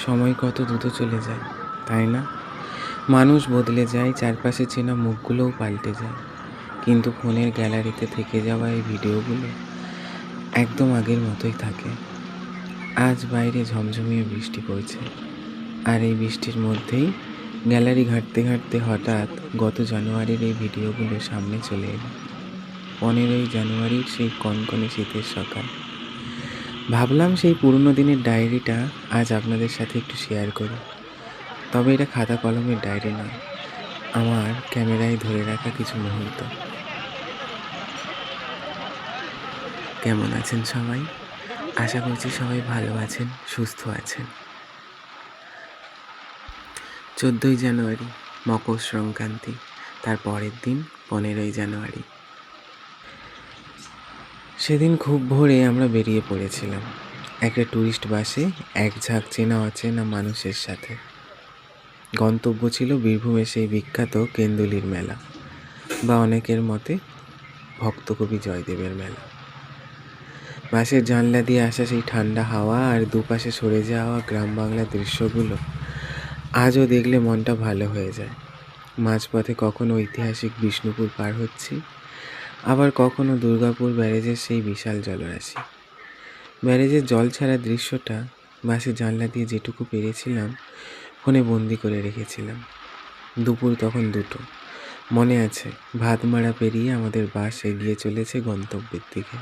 সময় কত দ্রুত চলে যায়, তাই না? মানুষ বদলে যায়, চারপাশে চেনা মুখগুলোও পাল্টে যায়, কিন্তু ফোনের গ্যালারিতে থেকে যাওয়া এই ভিডিওগুলো একদম আগের মতোই থাকে। আজ বাইরে ঝমঝমিয়ে বৃষ্টি পড়ছে, আর এই বৃষ্টির মধ্যেই গ্যালারি ঘাঁটতে ঘাঁটতে হঠাৎ গত জানুয়ারির এই ভিডিওগুলো সামনে চলে এলো। 15ই জানুয়ারির সেই কনকনে শীতের সকাল। ভাবলাম সেই পুরনো দিনের ডায়েরিটা আজ আপনাদের সাথে একটু শেয়ার করি। তবে এটা খাতা কলমের ডায়েরি নয়, আমার ক্যামেরায় ধরে রাখা কিছু মুহূর্ত। কেমন আছেন সবাই? আশা করছি সবাই ভালো আছেন, সুস্থ আছেন। 14ই জানুয়ারি, মকর সংক্রান্তি। তার পরের দিন 15ই জানুয়ারি। সেদিন খুব ভোরে আমরা বেরিয়ে পড়েছিলাম একটা ট্যুরিস্ট বাসে, এক ঝাঁক চেনা অচেনা মানুষের সাথে। গন্তব্য ছিল বীরভূমের সেই বিখ্যাত কেন্দুলির মেলা, বা অনেকের মতে ভক্তকবি জয়দেবের মেলা। বাসের জানলা দিয়ে আসা সেই ঠান্ডা হাওয়া আর দুপাশে সরে যাওয়া গ্রাম বাংলার দৃশ্যগুলো আজও দেখলে মনটা ভালো হয়ে যায়। মাঝপথে কখনো ঐতিহাসিক বিষ্ণুপুর পার হচ্ছি, আবার কখনো দুর্গাপুর ব্যারেজের সেই বিশাল জলরাশি। ব্যারেজের জল ছাড়ার দৃশ্যটা বাসের জানলা দিয়ে যেটুকু পেরেছিলাম ফোনে বন্দি করে রেখেছিলাম। দুপুর তখন 2টো। মনে আছে, ভাতমারা পেরিয়ে আমাদের বাস এগিয়ে চলেছে গন্তব্যের দিকে।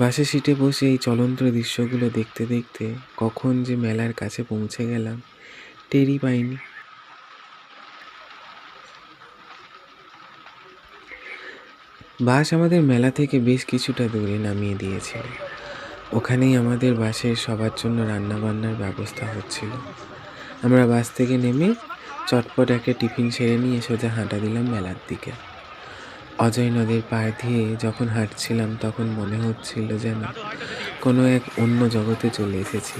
বাসের সিটে বসে এই চলন্ত দৃশ্যগুলো দেখতে দেখতে কখন যে মেলার কাছে পৌঁছে গেলাম টেরই পাইনি। বাস আমাদের মেলা থেকে বেশ কিছুটা দূরে নামিয়ে দিয়েছিল। ওখানেই আমাদের বাসের সবার জন্য রান্নাবান্নার ব্যবস্থা হচ্ছিল। আমরা বাস থেকে নেমে চটপট একটা টিফিন সেরে নিয়ে সোজা হাঁটা দিলাম মেলার দিকে। অজয় নদীর পাড় দিয়ে যখন হাঁটছিলাম তখন মনে হচ্ছিল যেন কোনো এক অন্য জগতে চলে এসেছি।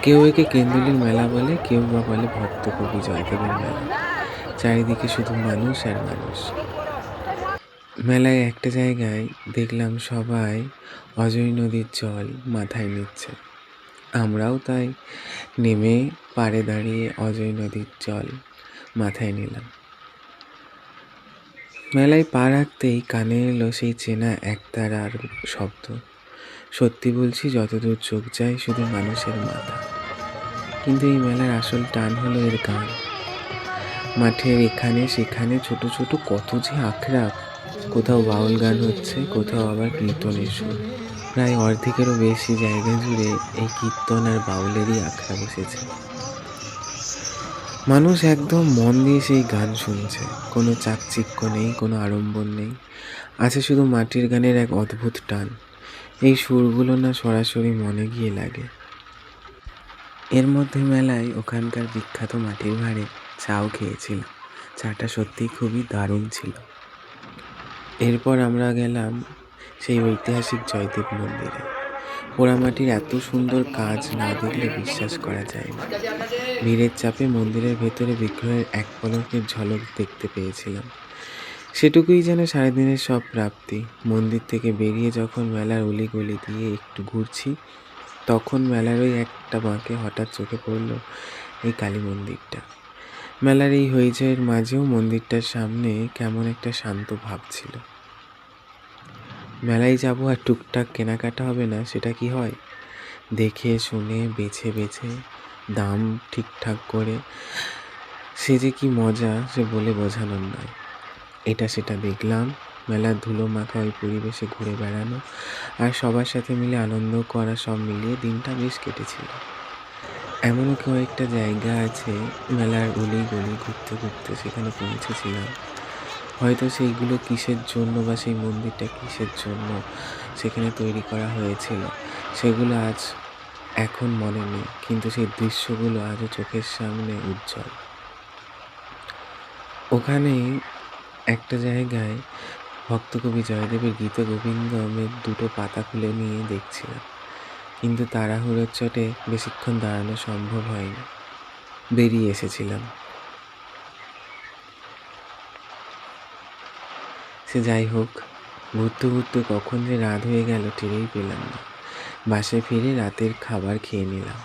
কেউ একে কেন্দুলির মেলা বলে, কেউ বা বলে ভক্তকবি জয়দেবের মেলা। চারিদিকে শুধু মানুষ আর মানুষ। মেলায় একটা জায়গায় দেখলাম সবাই অজয় নদীর জল মাথায় নিচ্ছে। আমরাও তাই নেমে পাড়ে দাঁড়িয়ে অজয় নদীর জল মাথায় নিলাম। মেলায় পা রাখতেই কানে এলো সেই চেনা একতারার শব্দ। সত্যি বলছি, যতদূর চোখ যায় শুধু মানুষের মাথা। কিন্তু এই মেলার আসল টান হলো এর গান। মাঠের এখানে সেখানে ছোট ছোট কত যে আখড়া, কোথাও বাউল গান হচ্ছে, কোথাও আবার কীর্তনের সুর। প্রায় অর্ধেকেরও বেশি জায়গা জুড়ে এই কীর্তন আর বাউলেরই আখড়া বসেছে। মানুষ একদম মন দিয়ে সেই গান শুনছে। কোনো চাকচিক্য নেই, কোনো আড়ম্বর নেই, আছে শুধু মাটির গানের এক অদ্ভুত টান। এই সুরগুলো না সরাসরি মনে গিয়ে লাগে। এর মধ্যে মেলায় ওখানকার বিখ্যাত মাটির ভাঁড়ে চাও খেয়েছিলাম। চাটা সত্যিই খুবই দারুণ ছিল। এরপর আমরা গেলাম সেই ঐতিহাসিক জয়দেব মন্দিরে। পোড়ামাটির এত সুন্দর কাজ না দেখলে বিশ্বাস করা যায় না। ভিড়ের চাপে মন্দিরের ভেতরে বিগ্রহের এক পলকের ঝলক দেখতে পেয়েছিলাম। সেটুকুই যেন সারাদিনের সব প্রাপ্তি। মন্দির থেকে বেরিয়ে যখন মেলার অলিগলি দিয়ে একটু ঘুরছি, তখন মেলার ওই একটা বাঁকে হঠাৎ চোখে পড়ল এই কালী মন্দিরটা। মেলার এই হইচইয়ের মাঝেও মন্দিরটার সামনে কেমন একটা শান্ত ভাব ছিল। মেলায় যাবো আর টুকটাক কেনাকাটা হবে না, সেটা কি হয়? দেখে শুনে বেছে বেছে দাম ঠিকঠাক করে সে যে কি মজা, সে বলে বোঝানোর নয়। এটা সেটা দেখলাম, মেলার ধুলো মাখা ওই পরিবেশে ঘুরে বেড়ানো আর সবার সাথে মিলে আনন্দ করা, সব মিলিয়ে দিনটা বেশ কেটেছিল। এমনও কয়েকটা জায়গা আছে মেলার অলি গলি ঘুরতে ঘুরতে সেখানে পৌঁছেছিলাম। হয়তো সেইগুলো কিসের জন্য বা সেই মন্দিরটা কিসের জন্য সেখানে তৈরি করা হয়েছিল সেগুলো আজ এখন মনে নেই, কিন্তু সেই দৃশ্যগুলো আজও চোখের সামনে উজ্জ্বল। ওখানে একটা জায়গায় ভক্তকবি জয়দেবের গীতগোবিন্দমের 2টো পাতা খুলে নিয়ে দেখছিলাম, কিন্তু তাড়াহুড়োর চোটে বেশিক্ষণ দাঁড়ানো সম্ভব হয়নি, বেরিয়ে এসেছিলাম। সে যাই হোক, ঘুরতে ঘুরতে কখন যে রাত হয়ে গেল টেরই পেলাম না। বাসায় ফিরে রাতের খাবার খেয়ে নিলাম।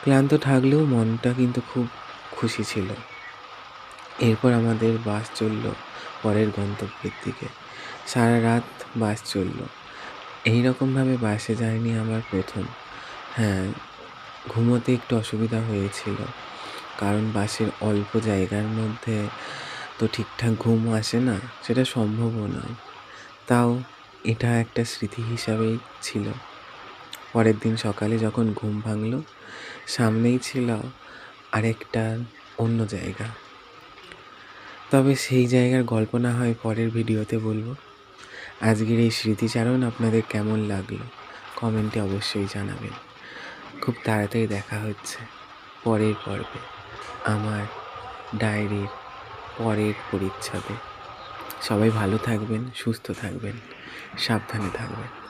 ক্লান্ত থাকলেও মনটা কিন্তু খুব খুশি ছিল। এরপর আমাদের বাস চলল পরের গন্তব্যের দিকে। সারা রাত বাস চলল। এইরকমভাবে বাসে যায়নি আমার প্রথম। হ্যাঁ, ঘুমোতে একটু অসুবিধা হয়েছিল, কারণ বাসের অল্প জায়গার মধ্যে তো ঠিকঠাক ঘুম আসে না, সেটা সম্ভবও নয়। তাও এটা একটা স্মৃতি হিসাবেই ছিল। পরের দিন সকালে যখন ঘুম ভাঙল, সামনেই ছিল আরেকটা অন্য জায়গা। তবে সেই জায়গার গল্প না হয় পরের ভিডিওতে বলবো। আজকের এই স্মৃতিচারণ আপনাদের কেমন লাগলো কমেন্টে অবশ্যই জানাবেন। খুব তাড়াতাড়ি দেখা হচ্ছে পরের পর্বে, আমার ডায়েরির পরের পরিচ্ছদে। সবাই ভালো থাকবেন, সুস্থ থাকবেন, সাবধানে থাকবেন।